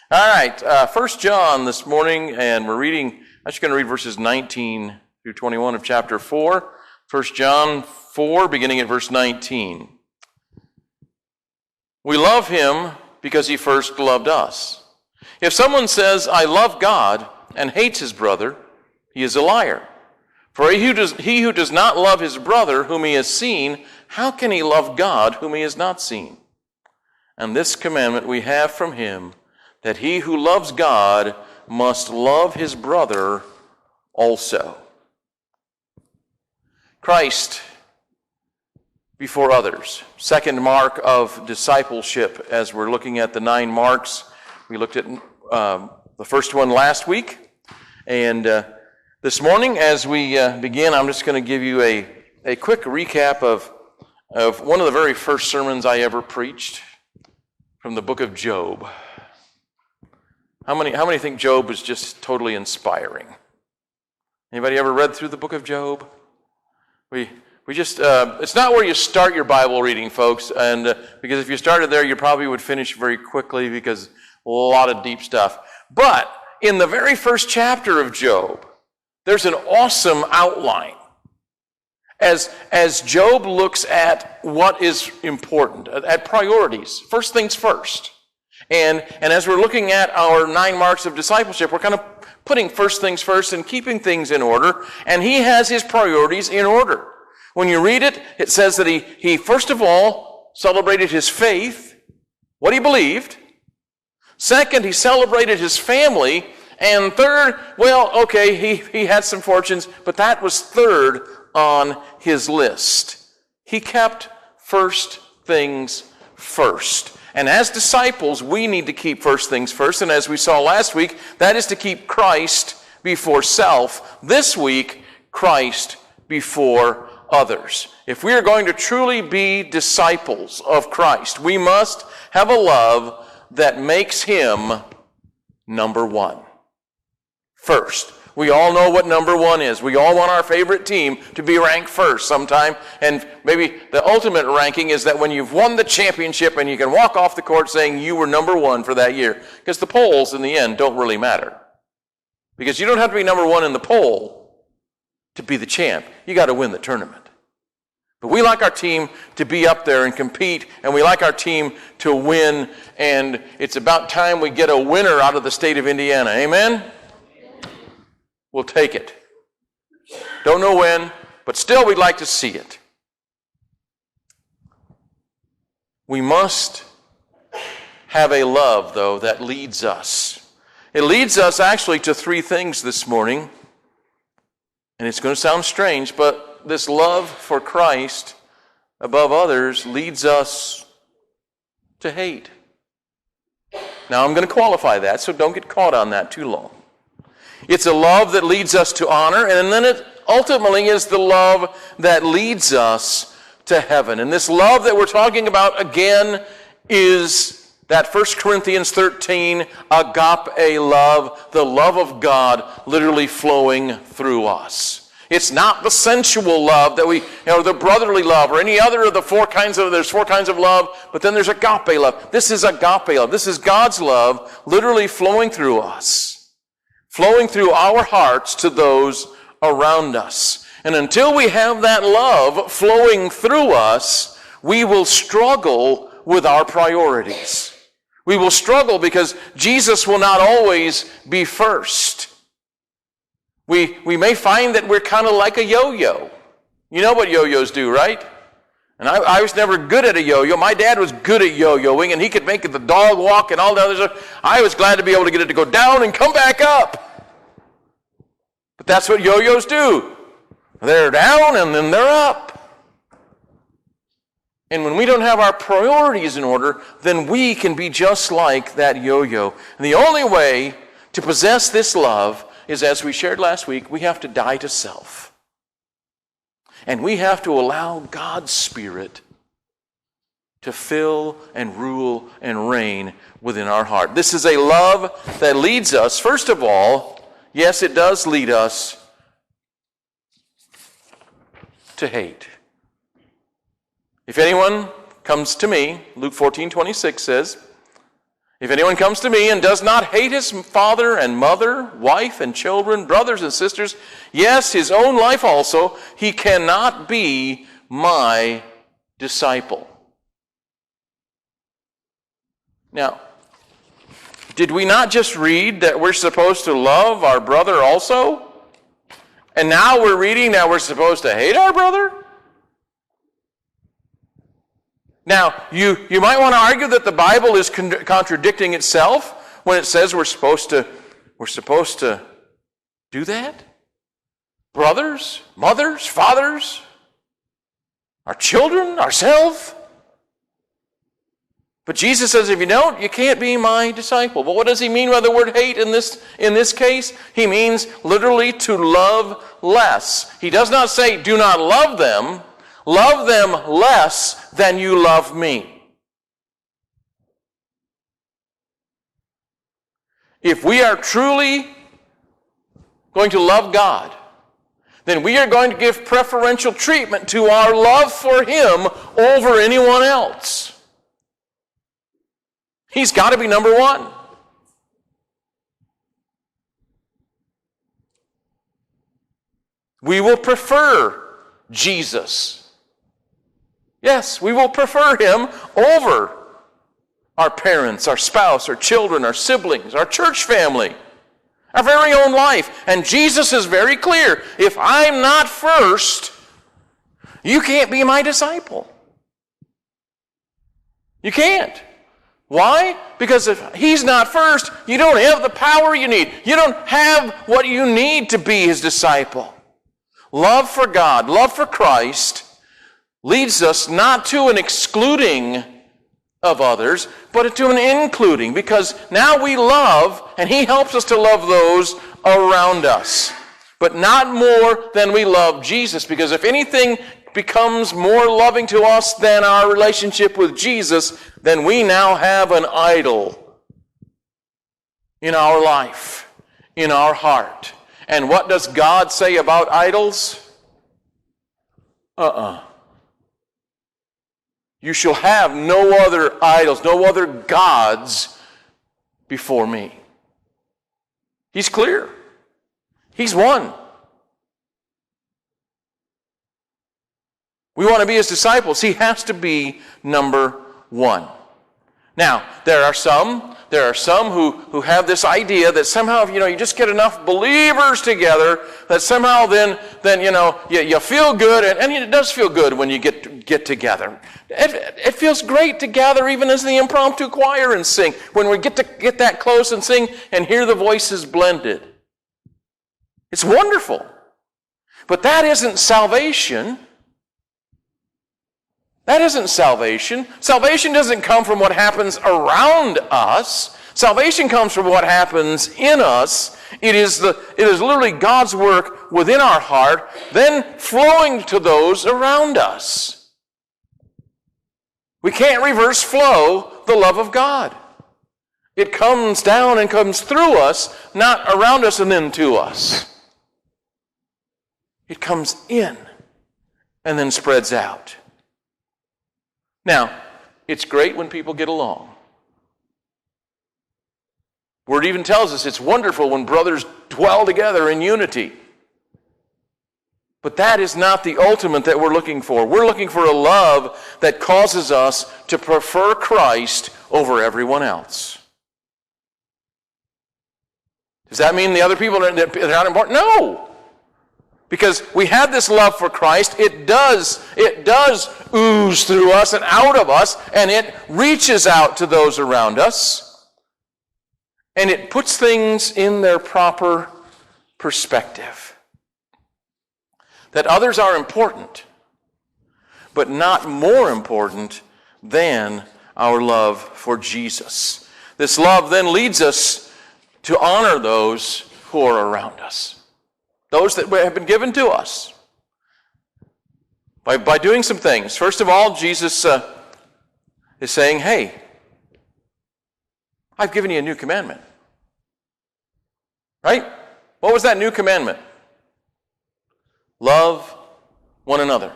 All right, 1 John this morning, and I'm just going to read verses 19 through 21 of chapter 4. 1 John 4, beginning at verse 19. We love him because he first loved us. If someone says, I love God, and hates his brother, he is a liar. For he who does not love his brother whom he has seen, how can he love God whom he has not seen? And this commandment we have from him, that he who loves God must love his brother also. Christ before others. Second mark of discipleship as we're looking at the 9 marks. We looked at the first one last week. And this morning as we begin, I'm just going to give you a quick recap of one of the very first sermons I ever preached from the book of Job. How many think Job was just totally inspiring? Anybody ever read through the book of Job? We just, it's not where you start your Bible reading, folks, and because if you started there, you probably would finish very quickly because a lot of deep stuff. But in the very first chapter of Job, there's an awesome outline. As Job looks at what is important, at priorities, first things first. And as we're looking at our 9 marks of discipleship, we're kind of putting first things first and keeping things in order. And he has his priorities in order. When you read it, it says that he first of all celebrated his faith, what he believed. Second, he celebrated his family. And third, well, okay, he had some fortunes, but that was third on his list. He kept first things first. And as disciples, we need to keep first things first. And as we saw last week, that is to keep Christ before self. This week, Christ before others. If we are going to truly be disciples of Christ, we must have a love that makes him number one. First. We all know what number one is. We all want our favorite team to be ranked first sometime. And maybe the ultimate ranking is that when you've won the championship and you can walk off the court saying you were number one for that year. Because the polls in the end don't really matter. Because you don't have to be number one in the poll to be the champ. You got to win the tournament. But we like our team to be up there and compete, and we like our team to win, and it's about time we get a winner out of the state of Indiana. Amen? We'll take it. Don't know when, but still we'd like to see it. We must have a love, though, that leads us. It leads us actually to 3 things this morning. And it's going to sound strange, but this love for Christ above others leads us to hate. Now, I'm going to qualify that, so don't get caught on that too long. It's a love that leads us to honor, and then it ultimately is the love that leads us to heaven. And this love that we're talking about again is that 1 Corinthians 13 agape love, the love of God literally flowing through us. It's not the sensual love that the brotherly love or any other of the there's 4 kinds of love, but then there's agape love. This is agape love. This is God's love literally flowing through us. Flowing through our hearts to those around us. And until we have that love flowing through us, we will struggle with our priorities. We will struggle because Jesus will not always be first. We may find that we're kind of like a yo-yo. You know what yo-yos do, right? And I was never good at a yo-yo. My dad was good at yo-yoing, and he could make the dog walk and all the other stuff. I was glad to be able to get it to go down and come back up. But that's what yo-yos do. They're down and then they're up. And when we don't have our priorities in order, then we can be just like that yo-yo. And the only way to possess this love is, as we shared last week, we have to die to self. And we have to allow God's Spirit to fill and rule and reign within our heart. This is a love that leads us, first of all, yes, it does lead us to hate. If anyone comes to me, Luke 14:26 says, If anyone comes to me and does not hate his father and mother, wife and children, brothers and sisters, yes, his own life also, he cannot be my disciple. Now, did we not just read that we're supposed to love our brother also? And now we're reading that we're supposed to hate our brother? Now, you might want to argue that the Bible is contradicting itself when it says we're supposed to do that. Brothers, mothers, fathers, our children, ourselves. But Jesus says if you don't, you can't be my disciple. But what does he mean by the word hate in this case? He means literally to love less. He does not say do not love them. Love them less than you love me. If we are truly going to love God, then we are going to give preferential treatment to our love for him over anyone else. He's got to be number one. We will prefer Jesus. Yes, we will prefer him over our parents, our spouse, our children, our siblings, our church family, our very own life. And Jesus is very clear. If I'm not first, you can't be my disciple. You can't. Why? Because if he's not first, you don't have the power you need. You don't have what you need to be his disciple. Love for God, love for Christ leads us not to an excluding of others, but to an including, because now we love, and he helps us to love those around us, but not more than we love Jesus, because if anything becomes more loving to us than our relationship with Jesus, then we now have an idol in our life, in our heart. And what does God say about idols? You shall have no other idols, no other gods before me. He's clear. He's one. We want to be his disciples. He has to be number one. Now, there are some who have this idea that somehow if you just get enough believers together, that somehow then you feel good, and it does feel good when you get together. It feels great to gather even as the impromptu choir and sing. When we get that close and sing and hear the voices blended. It's wonderful. But that isn't salvation. That isn't salvation. Salvation doesn't come from what happens around us. Salvation comes from what happens in us. It is literally God's work within our heart, then flowing to those around us. We can't reverse flow the love of God. It comes down and comes through us, not around us and then to us. It comes in and then spreads out. Now, it's great when people get along. Word even tells us it's wonderful when brothers dwell together in unity. But that is not the ultimate that we're looking for. We're looking for a love that causes us to prefer Christ over everyone else. Does that mean the other people are not important? No. Because we have this love for Christ, it does ooze through us and out of us, and it reaches out to those around us, and it puts things in their proper perspective. That others are important, but not more important than our love for Jesus. This love then leads us to honor those who are around us. Those that have been given to us. By doing some things. First of all, Jesus is saying, hey, I've given you a new commandment. Right? What was that new commandment? Love one another.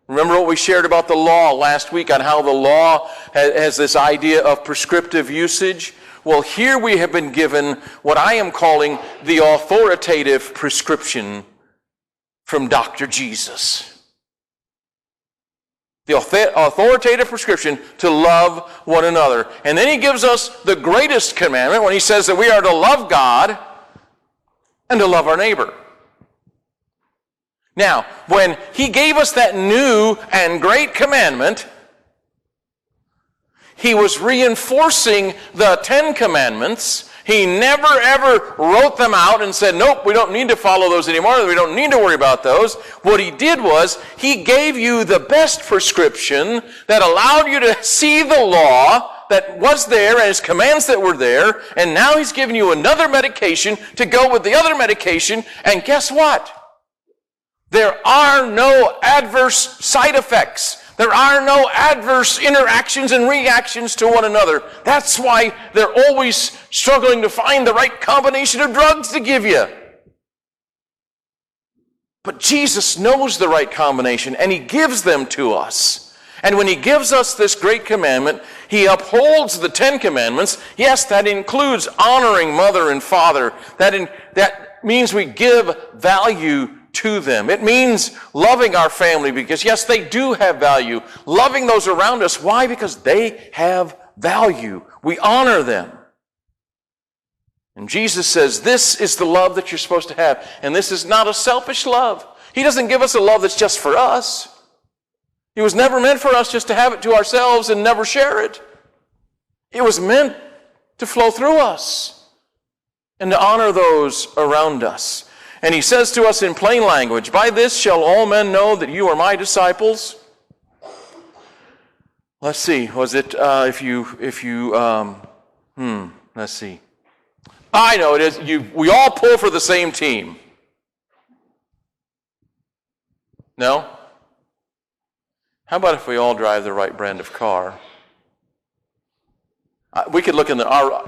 Remember what we shared about the law last week on how the law has this idea of prescriptive usage? Well, here we have been given what I am calling the authoritative prescription from Dr. Jesus. The authoritative prescription to love one another. And then he gives us the greatest commandment when he says that we are to love God and to love our neighbor. Now, when he gave us that new and great commandment, he was reinforcing the 10 Commandments. He never ever wrote them out and said, nope, we don't need to follow those anymore. We don't need to worry about those. What he did was he gave you the best prescription that allowed you to see the law that was there and his commands that were there. And now he's giving you another medication to go with the other medication. And guess what? There are no adverse side effects. There are no adverse interactions and reactions to one another. That's why they're always struggling to find the right combination of drugs to give you. But Jesus knows the right combination, and he gives them to us. And when he gives us this great commandment, he upholds the 10 Commandments. Yes, that includes honoring mother and father. That means we give value to them. It means loving our family because, yes, they do have value. Loving those around us. Why? Because they have value. We honor them. And Jesus says, this is the love that you're supposed to have. And this is not a selfish love. He doesn't give us a love that's just for us. It was never meant for us just to have it to ourselves and never share it. It was meant to flow through us and to honor those around us. And he says to us in plain language, by this shall all men know that you are my disciples. Let's see, was it, let's see. I know it is, we all pull for the same team. No? How about if we all drive the right brand of car? We could look in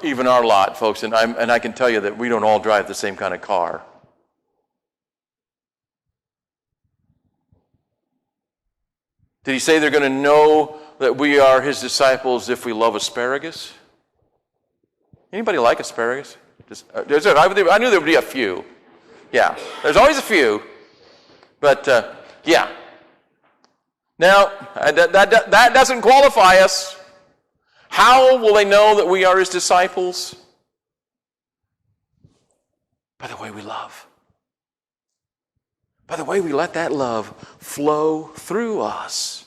even our lot, folks, and I can tell you that we don't all drive the same kind of car. Did he say they're going to know that we are his disciples if we love asparagus? Anybody like asparagus? I knew there would be a few. Yeah, there's always a few. But, yeah. Now, that doesn't qualify us. How will they know that we are his disciples? By the way we love. By the way we let that love flow through us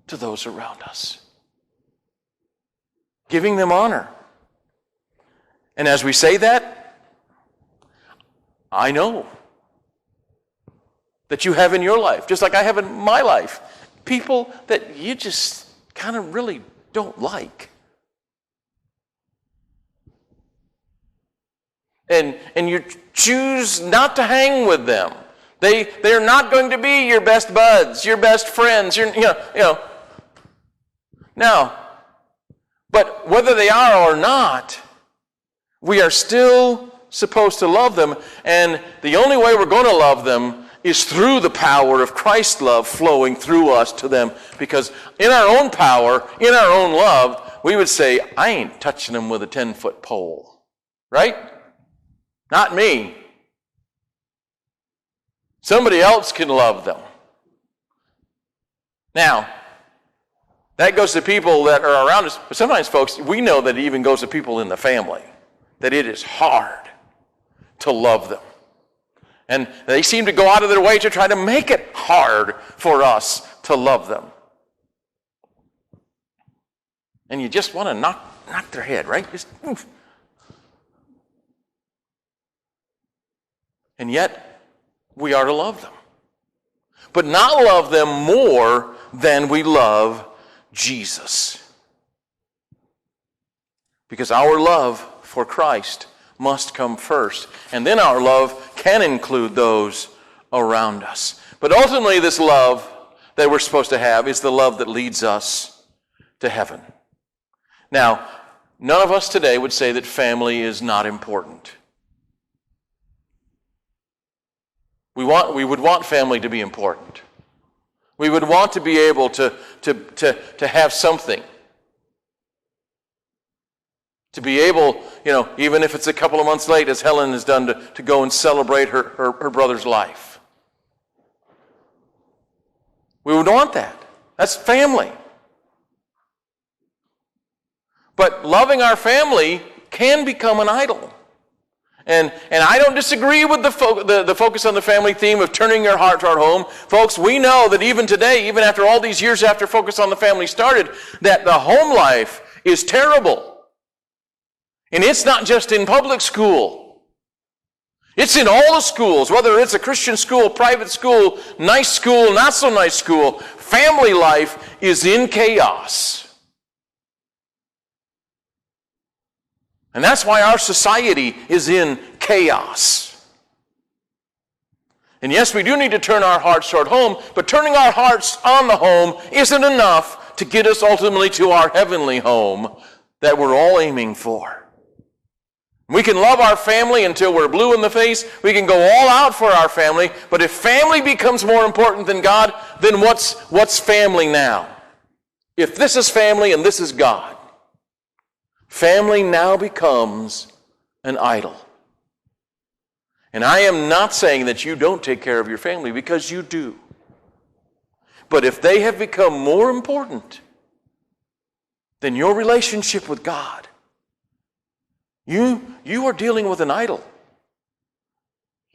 to those around us. Giving them honor. And as we say that, I know that you have in your life, just like I have in my life, people that you just kind of really don't like. And you choose not to hang with them. They're not going to be your best buds, your best friends, Now, but whether they are or not, we are still supposed to love them, and the only way we're going to love them is through the power of Christ's love flowing through us to them, because in our own power, in our own love, we would say, I ain't touching them with a 10-foot pole, right? Not me. Somebody else can love them. Now, that goes to people that are around us, but sometimes, folks, we know that it even goes to people in the family, that it is hard to love them. And they seem to go out of their way to try to make it hard for us to love them. And you just want to knock their head, right? Just, oof. And yet, we are to love them. But not love them more than we love Jesus. Because our love for Christ must come first. And then our love can include those around us. But ultimately, this love that we're supposed to have is the love that leads us to heaven. Now, none of us today would say that family is not important. We would want family to be important. We would want to be able to have something. To be able, even if it's a couple of months late, as Helen has done, to go and celebrate her brother's life. We would want that. That's family. But loving our family can become an idol. And I don't disagree with the focus on the family theme of turning your heart toward home. Folks, we know that even today, even after all these years after Focus on the Family started, that the home life is terrible. And it's not just in public school. It's in all the schools, whether it's a Christian school, private school, nice school, not so nice school. Family life is in chaos. And that's why our society is in chaos. And yes, we do need to turn our hearts toward home, but turning our hearts on the home isn't enough to get us ultimately to our heavenly home that we're all aiming for. We can love our family until we're blue in the face. We can go all out for our family, but if family becomes more important than God, then what's family now? If this is family and this is God, family now becomes an idol. And I am not saying that you don't take care of your family, because you do. But if they have become more important than your relationship with God, you are dealing with an idol.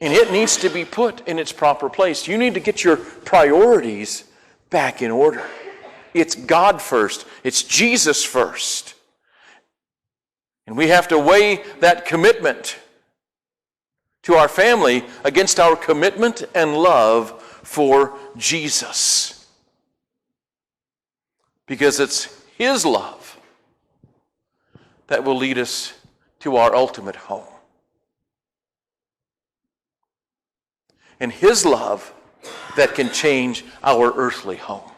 And it needs to be put in its proper place. You need to get your priorities back in order. It's God first. It's Jesus first. And we have to weigh that commitment to our family against our commitment and love for Jesus. Because it's His love that will lead us to our ultimate home. And His love that can change our earthly home.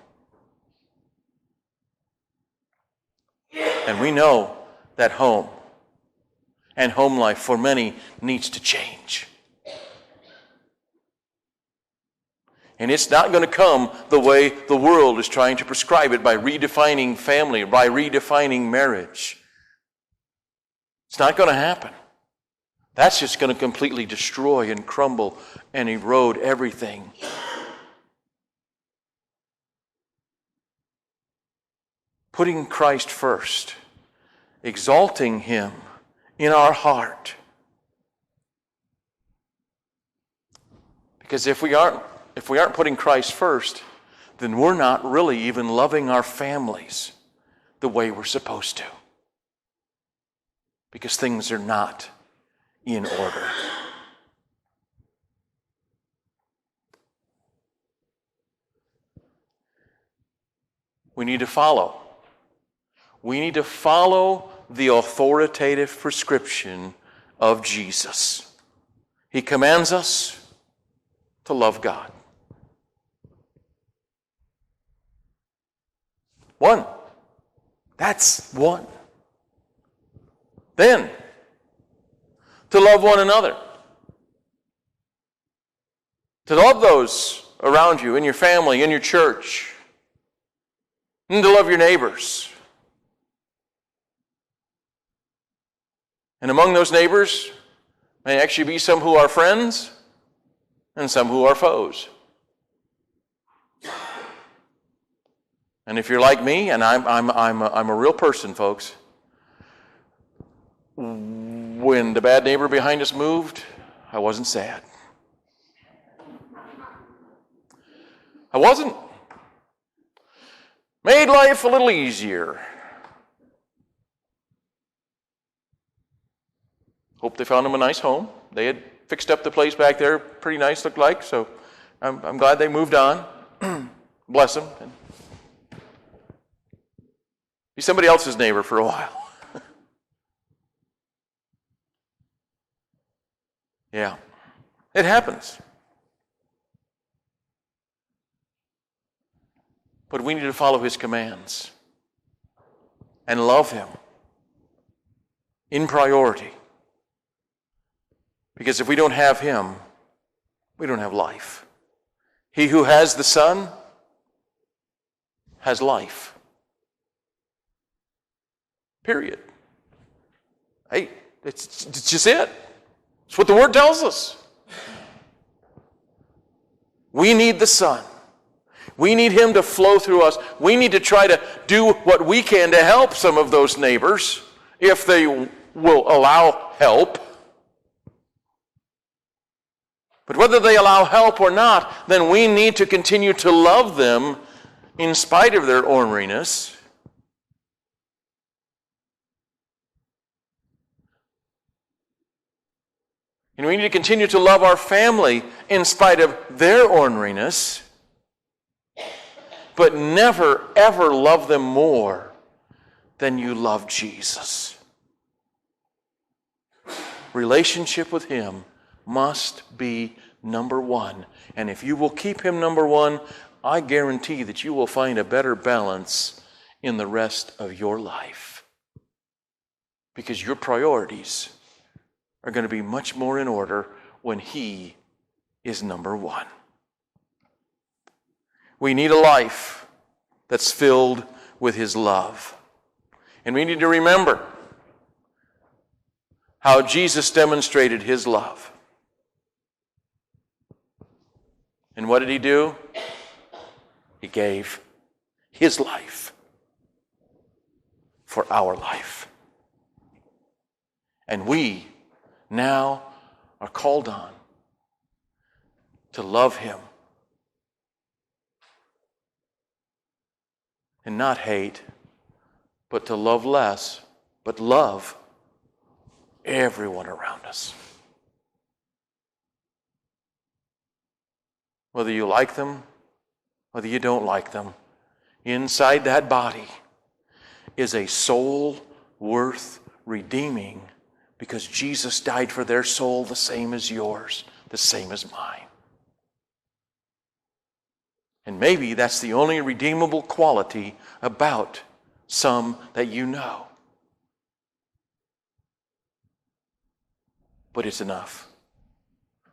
And we know that home and home life for many needs to change. And it's not going to come the way the world is trying to prescribe it, by redefining family, by redefining marriage. It's not going to happen. That's just going to completely destroy and crumble and erode everything. Putting Christ first, exalting Him in our heart. Because if we aren't putting Christ first, then we're not really even loving our families the way we're supposed to. Because things are not in order. We need to follow. We need to follow the authoritative prescription of Jesus. He commands us to love God. One. That's one. Then, to love one another. To love those around you, in your family, in your church. And to love your neighbors. And among those neighbors may actually be some who are friends and some who are foes. And if you're like me, and I'm a real person, folks, when the bad neighbor behind us moved, I wasn't sad. I wasn't. Made life a little easier. Hope they found him a nice home. They had fixed up the place back there, pretty nice, looked like, so I'm glad they moved on. Bless them. Be somebody else's neighbor for a while. Yeah, it happens. But we need to follow His commands and love Him in priority. Because if we don't have Him, we don't have life. He who has the Son has life. Period. Hey, it's just it. It's what the Word tells us. We need the Son. We need Him to flow through us. We need to try to do what we can to help some of those neighbors, if they will allow help. But whether they allow help or not, then we need to continue to love them in spite of their orneriness. And we need to continue to love our family in spite of their orneriness. But never, ever love them more than you love Jesus. Relationship with Him must be number one. And if you will keep Him number one, I guarantee that you will find a better balance in the rest of your life. Because your priorities are going to be much more in order when He is number one. We need a life that's filled with His love. And we need to remember how Jesus demonstrated His love. And what did He do? He gave His life for our life. And we now are called on to love Him and not hate, but to love less, but love everyone around us. Whether you like them, whether you don't like them, inside that body is a soul worth redeeming, because Jesus died for their soul the same as yours, the same as mine. And maybe that's the only redeemable quality about some that you know. But it's enough.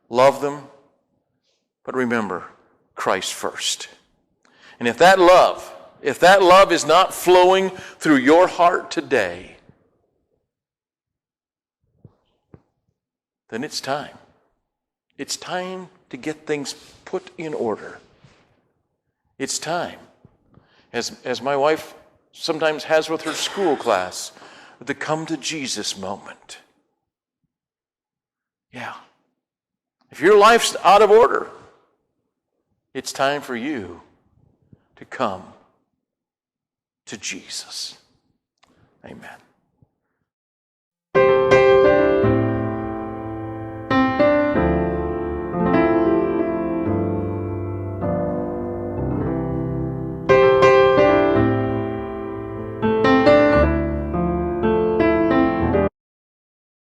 Love them, but remember, Christ first. And if that love is not flowing through your heart today, then it's time. It's time to get things put in order. It's time, as my wife sometimes has with her school class, the come to Jesus moment. Yeah. If your life's out of order, it's time for you to come to Jesus. Amen.